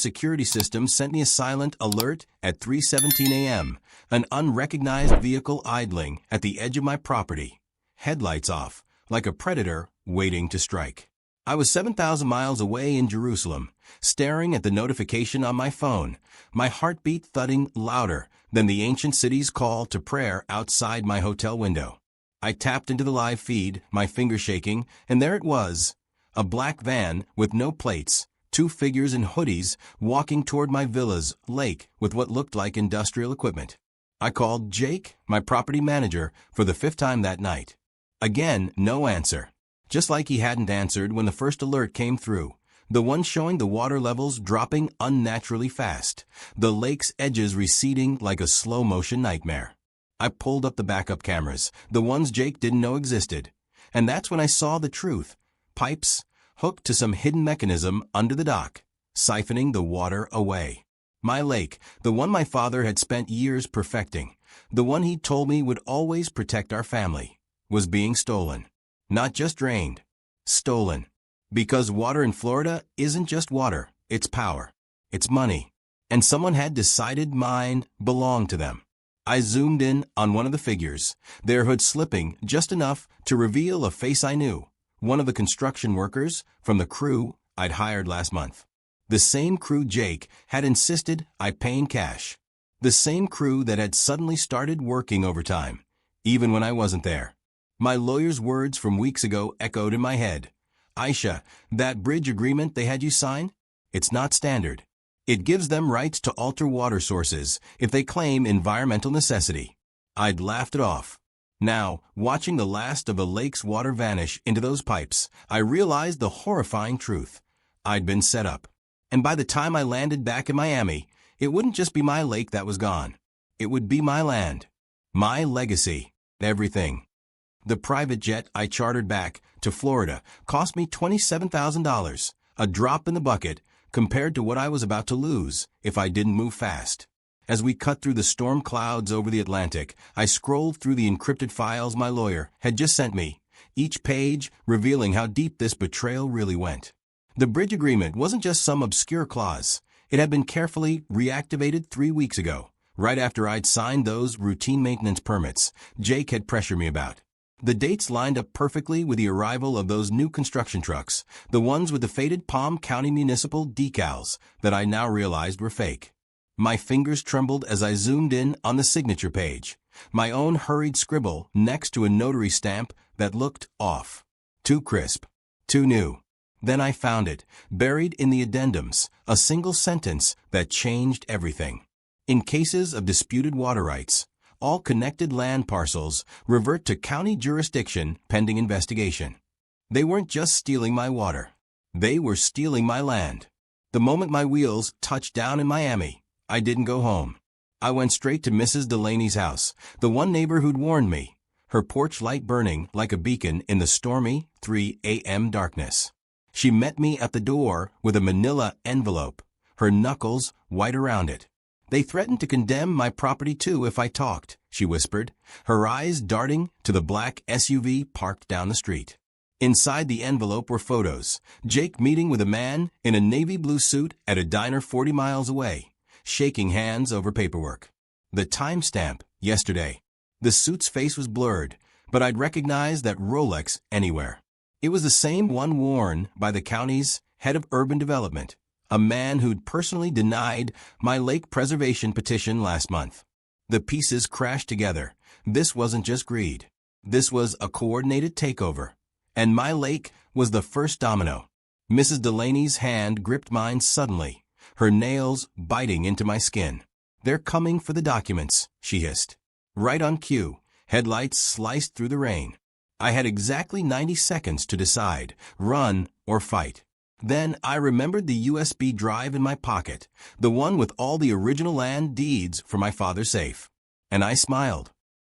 security system sent me a silent alert at 3:17 a.m., an unrecognized vehicle idling at the edge of my property, headlights off, like a predator waiting to strike. I was 7,000 miles away in Jerusalem, staring at the notification on my phone, my heartbeat thudding louder than the ancient city's call to prayer outside my hotel window. I tapped into the live feed, my fingers shaking, and there it was, a black van with no plates, two figures in hoodies walking toward my villa's lake with what looked like industrial equipment. I called Jake, my property manager, for the 5th time that night. Again, no answer. Just like he hadn't answered when the first alert came through, the one showing the water levels dropping unnaturally fast, the lake's edges receding like a slow-motion nightmare. I pulled up the backup cameras, the ones Jake didn't know existed, and that's when I saw the truth. Pipes hooked to some hidden mechanism under the dock, siphoning the water away. My lake, the one my father had spent years perfecting, the one he told me would always protect our family, was being stolen. Not just drained, stolen. Because water in Florida isn't just water, it's power, it's money. And someone had decided mine belonged to them. I zoomed in on one of the figures, their hood slipping just enough to reveal a face I knew, one of the construction workers from the crew I'd hired last month. The same crew Jake had insisted I pay in cash. The same crew that had suddenly started working overtime, even when I wasn't there. My lawyer's words from weeks ago echoed in my head. Aisha, that bridge agreement they had you sign? It's not standard. It gives them rights to alter water sources if they claim environmental necessity. I'd laughed it off. Now, watching the last of the lake's water vanish into those pipes, I realized the horrifying truth. I'd been set up. And by the time I landed back in Miami, it wouldn't just be my lake that was gone. It would be my land, my legacy, everything. The private jet I chartered back to Florida cost me $27,000, a drop in the bucket compared to what I was about to lose if I didn't move fast. As we cut through the storm clouds over the Atlantic, I scrolled through the encrypted files my lawyer had just sent me, each page revealing how deep this betrayal really went. The bridge agreement wasn't just some obscure clause. It had been carefully reactivated 3 weeks ago, right after I'd signed those routine maintenance permits Jake had pressured me about. The dates lined up perfectly with the arrival of those new construction trucks, the ones with the faded Palm County Municipal decals that I now realized were fake. My fingers trembled as I zoomed in on the signature page, my own hurried scribble next to a notary stamp that looked off. Too crisp. Too new. Then I found it, buried in the addendums, a single sentence that changed everything. In cases of disputed water rights, all connected land parcels revert to county jurisdiction pending investigation. They weren't just stealing my water. They were stealing my land. The moment my wheels touched down in Miami, I didn't go home. I went straight to Mrs. Delaney's house, the one neighbor who'd warned me, her porch light burning like a beacon in the stormy 3 a.m. darkness. She met me at the door with a manila envelope, her knuckles white around it. They threatened to condemn my property too if I talked, she whispered, her eyes darting to the black SUV parked down the street. Inside the envelope were photos, Jake meeting with a man in a navy blue suit at a diner 40 miles away, shaking hands over paperwork. The timestamp, yesterday. The suit's face was blurred, but I'd recognize that Rolex anywhere. It was the same one worn by the county's head of urban development, a man who'd personally denied my lake preservation petition last month. The pieces crashed together. This wasn't just greed. This was a coordinated takeover. And my lake was the first domino. Mrs. Delaney's hand gripped mine suddenly, her nails biting into my skin. "They're coming for the documents," she hissed. Right on cue, headlights sliced through the rain. I had exactly 90 seconds to decide, run or fight. Then I remembered the USB drive in my pocket, the one with all the original land deeds for my father's safe. And I smiled.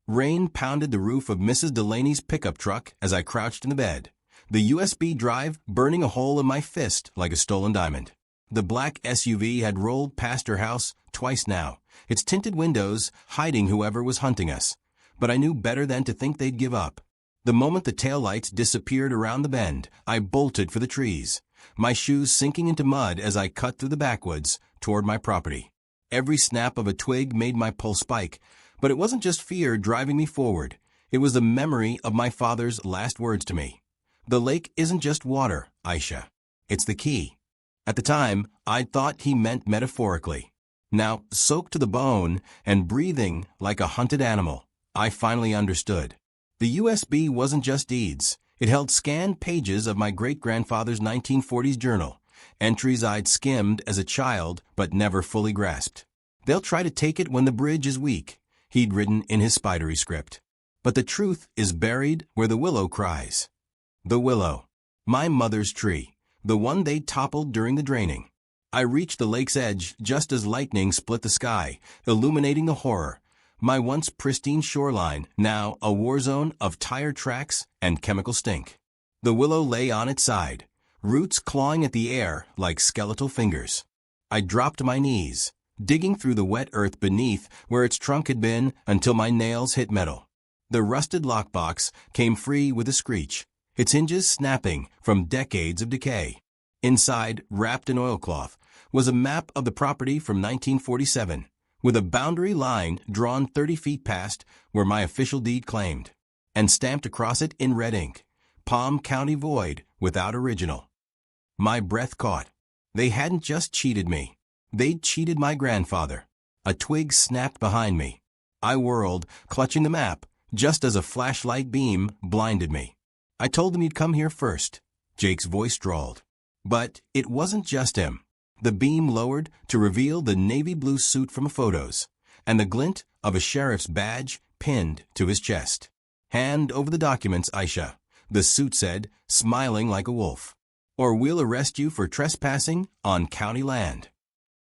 Rain pounded the roof of Mrs. Delaney's pickup truck as I crouched in the bed, the USB drive burning a hole in my fist like a stolen diamond. The black SUV had rolled past her house twice now, its tinted windows hiding whoever was hunting us. But I knew better than to think they'd give up. The moment the taillights disappeared around the bend, I bolted for the trees. my shoes sinking into mud as I cut through the backwoods toward my property. Every snap of a twig made my pulse spike, but it wasn't just fear driving me forward. It was the memory of my father's last words to me. The lake isn't just water, Aisha. It's the key. At the time, I'd thought he meant metaphorically. Now, soaked to the bone and breathing like a hunted animal, I finally understood. The USB wasn't just deeds. It held scanned pages of my great-grandfather's 1940s journal, entries I'd skimmed as a child but never fully grasped. They'll try to take it when the bridge is weak, he'd written in his spidery script. But the truth is buried where the willow cries. The willow. My mother's tree. The one they toppled during the draining. I reached the lake's edge just as lightning split the sky, illuminating the horror. My once pristine shoreline, now a war zone of tire tracks and chemical stink. The willow lay on its side, roots clawing at the air like skeletal fingers. I dropped to my knees, digging through the wet earth beneath where its trunk had been until my nails hit metal. The rusted lockbox came free with a screech, its hinges snapping from decades of decay. Inside, wrapped in oilcloth, was a map of the property from 1947, with a boundary line drawn 30 feet past where my official deed claimed, and stamped across it in red ink, Palm County void without original. My breath caught. They hadn't just cheated me. They'd cheated my grandfather. A twig snapped behind me. I whirled, clutching the map, just as a flashlight beam blinded me. I told him he'd come here first, Jake's voice drawled. But it wasn't just him. The beam lowered to reveal the navy blue suit from photos, and the glint of a sheriff's badge pinned to his chest. Hand over the documents, Aisha, the suit said, smiling like a wolf. Or we'll arrest you for trespassing on county land.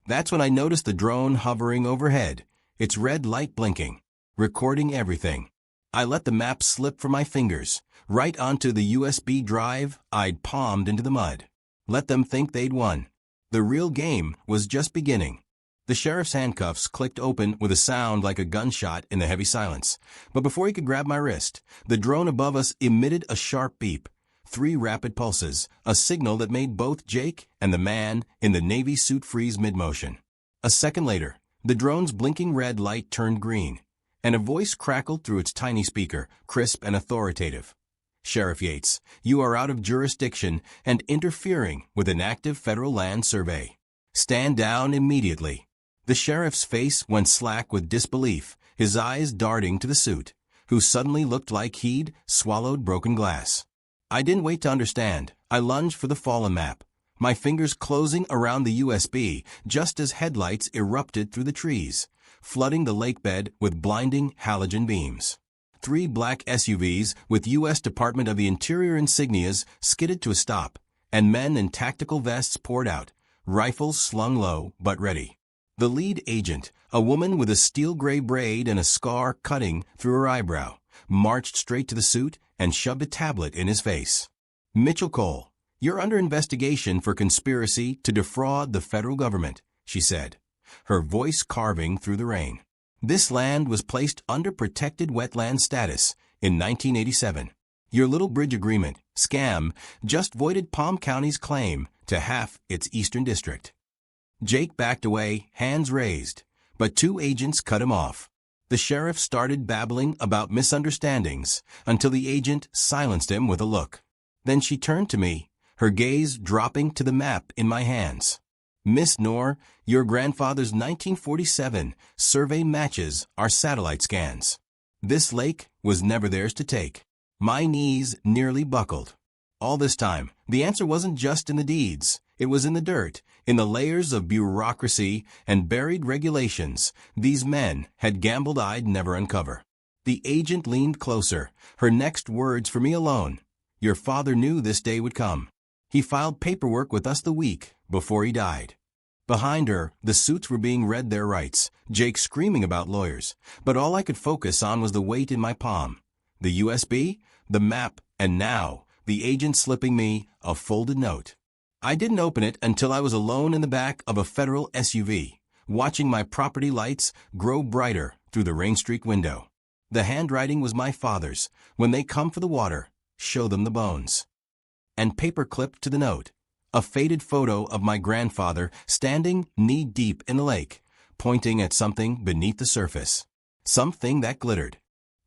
That's when I noticed the drone hovering overhead, its red light blinking, recording everything. I let the map slip from my fingers, right onto the USB drive I'd palmed into the mud. Let them think they'd won. The real game was just beginning. The sheriff's handcuffs clicked open with a sound like a gunshot in the heavy silence. But before he could grab my wrist, the drone above us emitted a sharp beep. 3 rapid pulses, a signal that made both Jake and the man in the navy suit freeze mid-motion. A second later, the drone's blinking red light turned green, and a voice crackled through its tiny speaker, crisp and authoritative. Sheriff Yates, you are out of jurisdiction and interfering with an active federal land survey. Stand down immediately. The sheriff's face went slack with disbelief, his eyes darting to the suit, who suddenly looked like he'd swallowed broken glass. I didn't wait to understand. I lunged for the fallen map, my fingers closing around the USB just as headlights erupted through the trees, flooding the lake bed with blinding halogen beams. 3 black SUVs with U.S. Department of the Interior insignias skidded to a stop, and men in tactical vests poured out, rifles slung low but ready. The lead agent, a woman with a steel gray braid and a scar cutting through her eyebrow, marched straight to the suit and shoved a tablet in his face. Mitchell Cole, you're under investigation for conspiracy to defraud the federal government, she said, her voice carving through the rain. This land was placed under protected wetland status in 1987. Your little bridge agreement, scam, just voided Palm County's claim to half its eastern district. Jake backed away, hands raised, but 2 agents cut him off. The sheriff started babbling about misunderstandings until the agent silenced him with a look. Then she turned to me, her gaze dropping to the map in my hands. Miss Noor, your grandfather's 1947 survey matches our satellite scans. This lake was never theirs to take. My knees nearly buckled. All this time, the answer wasn't just in the deeds. It was in the dirt, in the layers of bureaucracy and buried regulations these men had gambled I'd never uncover. The agent leaned closer, her next words for me alone. Your father knew this day would come. He filed paperwork with us the week before he died. Behind her, the suits were being read their rights, Jake screaming about lawyers, but all I could focus on was the weight in my palm. The USB, the map, and now, the agent slipping me a folded note. I didn't open it until I was alone in the back of a federal SUV, watching my property lights grow brighter through the rain-streaked window. The handwriting was my father's. When they come for the water, show them the bones. And paper clipped to the note, A faded photo of my grandfather standing knee-deep in the lake, pointing at something beneath the surface. Something that glittered.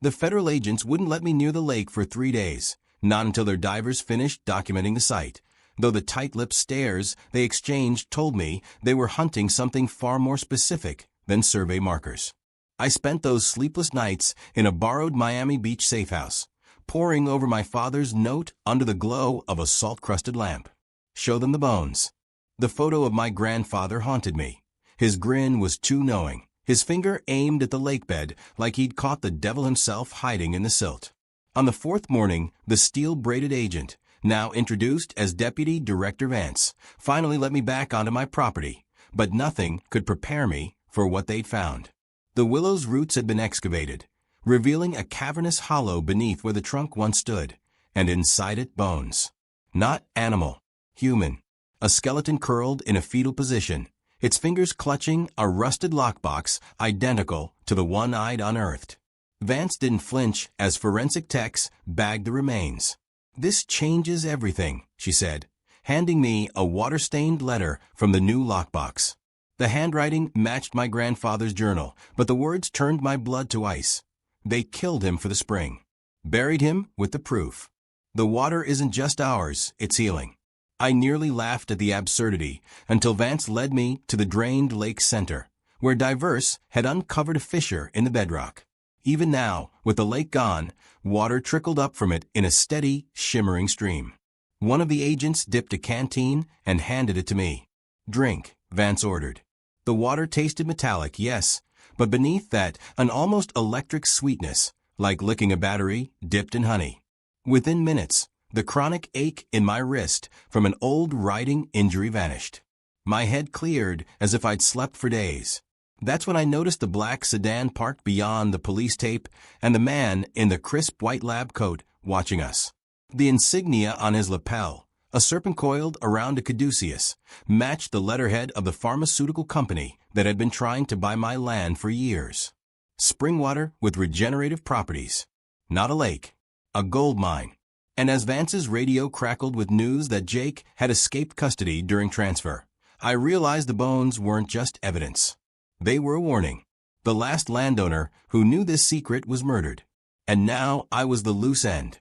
The federal agents wouldn't let me near the lake for 3 days, not until their divers finished documenting the site, though the tight-lipped stares they exchanged told me they were hunting something far more specific than survey markers. I spent those sleepless nights in a borrowed Miami Beach safe house, poring over my father's note under the glow of a salt-crusted lamp. Show them the bones. The photo of my grandfather haunted me. His grin was too knowing, his finger aimed at the lake bed like he'd caught the devil himself hiding in the silt. On the 4th morning, the steel-braided agent, now introduced as Deputy Director Vance, finally let me back onto my property, but nothing could prepare me for what they'd found. The willow's roots had been excavated, revealing a cavernous hollow beneath where the trunk once stood, and inside it bones. Not animal, human. A skeleton curled in a fetal position, its fingers clutching a rusted lockbox identical to the one I'd unearthed. Vance didn't flinch as forensic techs bagged the remains. "This changes everything," she said, handing me a water-stained letter from the new lockbox. The handwriting matched my grandfather's journal, but the words turned my blood to ice. They killed him for the spring. Buried him with the proof. The water isn't just ours, it's healing. I nearly laughed at the absurdity until Vance led me to the drained lake center, where divers had uncovered a fissure in the bedrock. Even now, with the lake gone, water trickled up from it in a steady, shimmering stream. One of the agents dipped a canteen and handed it to me. "Drink," Vance ordered. The water tasted metallic, yes, but beneath that, an almost electric sweetness, like licking a battery dipped in honey. Within minutes, the chronic ache in my wrist from an old riding injury vanished. My head cleared as if I'd slept for days. That's when I noticed the black sedan parked beyond the police tape and the man in the crisp white lab coat watching us. The insignia on his lapel, a serpent coiled around a caduceus, matched the letterhead of the pharmaceutical company that had been trying to buy my land for years. Spring water with regenerative properties. Not a lake, a gold mine. And as Vance's radio crackled with news that Jake had escaped custody during transfer, I realized the bones weren't just evidence. They were a warning. The last landowner who knew this secret was murdered. And now I was the loose end.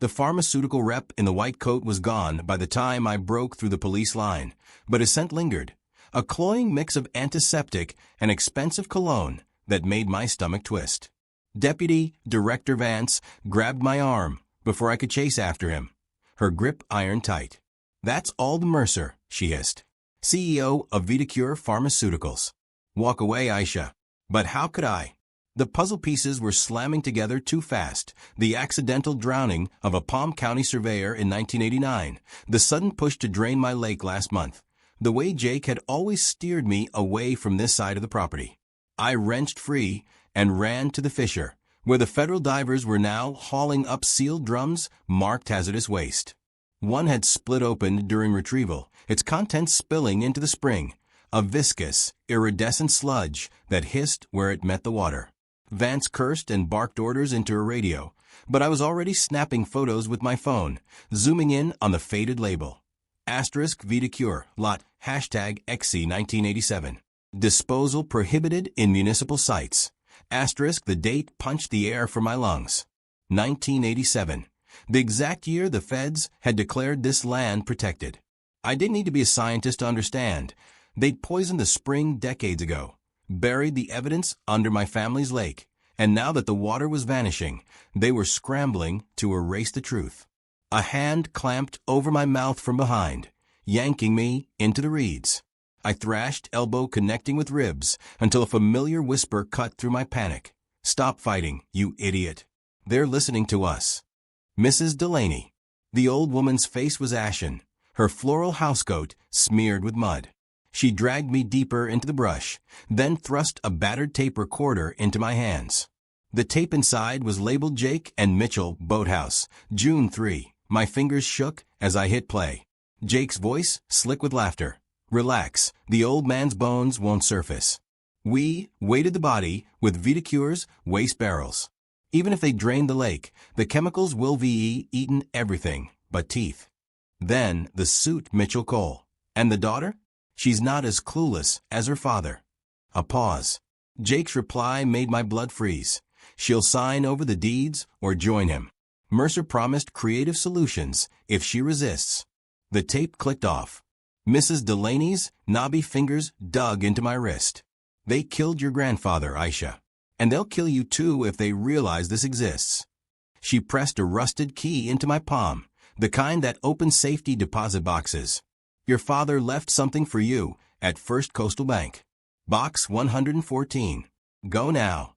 The pharmaceutical rep in the white coat was gone by the time I broke through the police line, but his scent lingered, a cloying mix of antiseptic and expensive cologne that made my stomach twist. Deputy Director Vance grabbed my arm before I could chase after him, her grip iron tight. "That's Ald Mercer," she hissed, CEO of VitaCure Pharmaceuticals. "Walk away, Aisha." But how could I? The puzzle pieces were slamming together too fast. The accidental drowning of a Palm County surveyor in 1989, the sudden push to drain my lake last month, the way Jake had always steered me away from this side of the property. I wrenched free and ran to the fissure, where the federal divers were now hauling up sealed drums marked hazardous waste. One had split open during retrieval, its contents spilling into the spring, a viscous, iridescent sludge that hissed where it met the water. Vance cursed and barked orders into her radio, but I was already snapping photos with my phone, zooming in on the faded label. Asterisk VitaCure, lot, #XC1987. Disposal prohibited in municipal sites. Asterisk the date punched the air from my lungs. 1987. The exact year the feds had declared this land protected. I didn't need to be a scientist to understand. They'd poisoned the spring decades ago, buried the evidence under my family's lake, and now that the water was vanishing, they were scrambling to erase the truth. A hand clamped over my mouth from behind, yanking me into the reeds. I thrashed, elbow connecting with ribs, until a familiar whisper cut through my panic. "Stop fighting, you idiot. They're listening to us." Mrs. Delaney. The old woman's face was ashen, her floral housecoat smeared with mud. She dragged me deeper into the brush, then thrust a battered tape recorder into my hands. The tape inside was labeled Jake and Mitchell Boathouse, June 3. My fingers shook as I hit play. Jake's voice, slick with laughter. "Relax, the old man's bones won't surface. We weighted the body with VitaCure's waste barrels. Even if they drain the lake, the chemicals will be eaten everything but teeth." Then the suit Mitchell Cole. And the daughter? She's not as clueless as her father. A pause. Jake's reply made my blood freeze. She'll sign over the deeds or join him. Mercer promised creative solutions if she resists. The tape clicked off. Mrs. Delaney's knobby fingers dug into my wrist. They killed your grandfather, Aisha. And they'll kill you too if they realize this exists. She pressed a rusted key into my palm, the kind that opens safety deposit boxes. Your father left something for you at First Coastal Bank. Box 114. Go now.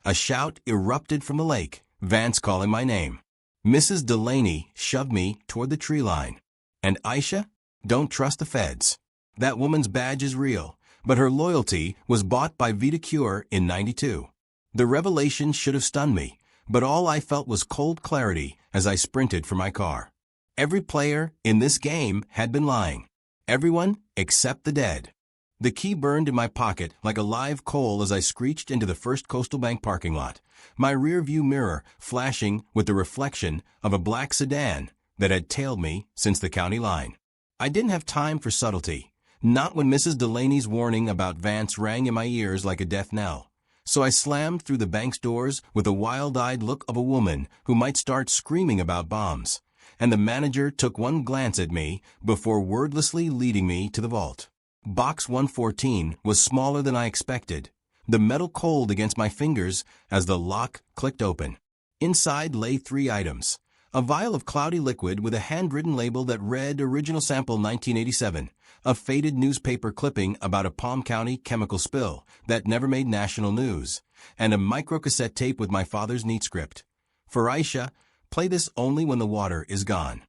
A shout erupted from the lake, Vance calling my name. Mrs. Delaney shoved me toward the tree line. And Aisha? Don't trust the feds. That woman's badge is real, but her loyalty was bought by VitaCure in '92. The revelation should have stunned me, but all I felt was cold clarity as I sprinted for my car. Every player in this game had been lying. Everyone except the dead. The key burned in my pocket like a live coal as I screeched into the First Coastal Bank parking lot, my rear-view mirror flashing with the reflection of a black sedan that had tailed me since the county line. I didn't have time for subtlety, not when Mrs. Delaney's warning about Vance rang in my ears like a death knell. So I slammed through the bank's doors with the wild-eyed look of a woman who might start screaming about bombs, and the manager took one glance at me before wordlessly leading me to the vault. Box 114 was smaller than I expected, the metal cold against my fingers as the lock clicked open. Inside lay 3 items. A vial of cloudy liquid with a handwritten label that read Original Sample 1987, a faded newspaper clipping about a Palm County chemical spill that never made national news, and a microcassette tape with my father's neat script. For Aisha, play this only when the water is gone.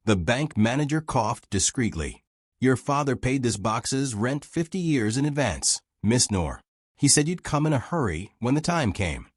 The bank manager coughed discreetly. Your father paid this box's rent 50 years in advance, Miss Noor. He said you'd come in a hurry when the time came.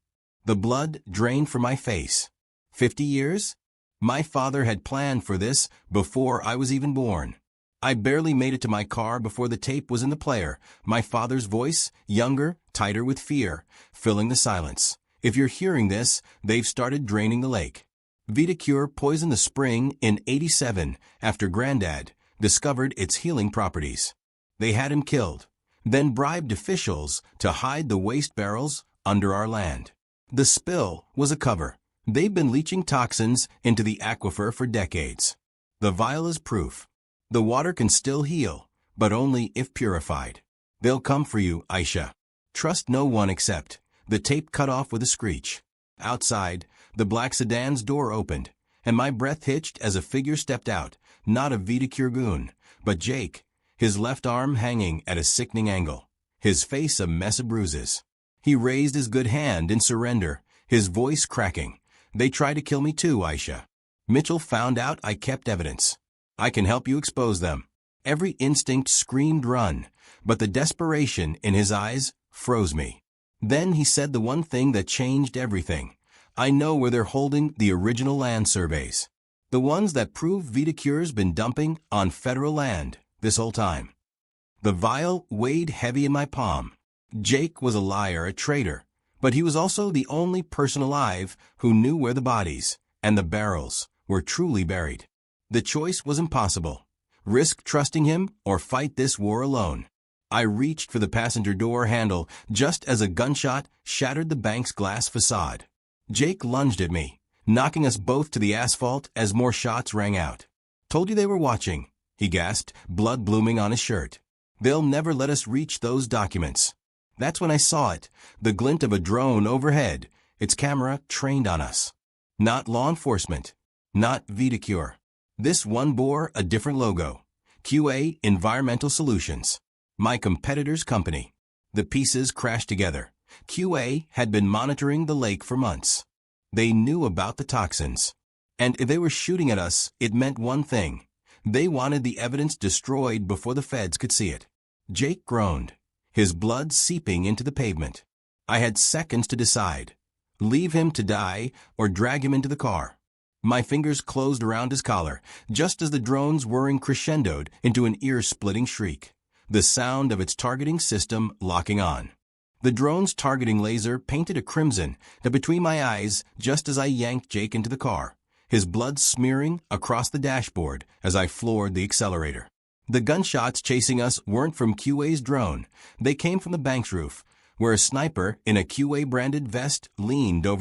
The blood drained from my face. 50 years? My father had planned for this before I was even born. I barely made it to my car before the tape was in the player, my father's voice, younger, tighter with fear, filling the silence. If you're hearing this, they've started draining the lake. VitaCure poisoned the spring in '87 after Granddad discovered its healing properties. They had him killed, then bribed officials to hide the waste barrels under our land. The spill was a cover. They've been leaching toxins into the aquifer for decades. The vial is proof. The water can still heal, but only if purified. They'll come for you, Aisha. Trust no one except. The tape cut off with a screech. Outside, the black sedan's door opened, and my breath hitched as a figure stepped out, not a VitaCure goon, but Jake, his left arm hanging at a sickening angle, his face a mess of bruises. He raised his good hand in surrender, his voice cracking. They tried to kill me too, Aisha. Mitchell found out I kept evidence. I can help you expose them. Every instinct screamed run, but the desperation in his eyes froze me. Then he said the one thing that changed everything. I know where they're holding the original land surveys. The ones that prove VitaCure's been dumping on federal land this whole time. The vial weighed heavy in my palm. Jake was a liar, a traitor, but he was also the only person alive who knew where the bodies and the barrels were truly buried. The choice was impossible. Risk trusting him or fight this war alone. I reached for the passenger door handle just as a gunshot shattered the bank's glass facade. Jake lunged at me, knocking us both to the asphalt as more shots rang out. Told you they were watching, he gasped, blood blooming on his shirt. They'll never let us reach those documents. That's when I saw it, the glint of a drone overhead, its camera trained on us. Not law enforcement, not VitaCure. This one bore a different logo, QA Environmental Solutions, my competitor's company. The pieces crashed together. QA had been monitoring the lake for months. They knew about the toxins. And if they were shooting at us, it meant one thing. They wanted the evidence destroyed before the feds could see it. Jake groaned, his blood seeping into the pavement. I had seconds to decide. Leave him to die or drag him into the car. My fingers closed around his collar, just as the drone's whirring crescendoed into an ear-splitting shriek, the sound of its targeting system locking on. The drone's targeting laser painted a crimson between my eyes just as I yanked Jake into the car, his blood smearing across the dashboard as I floored the accelerator. The gunshots chasing us weren't from QA's drone. They came from the bank's roof, where a sniper in a QA-branded vest leaned over the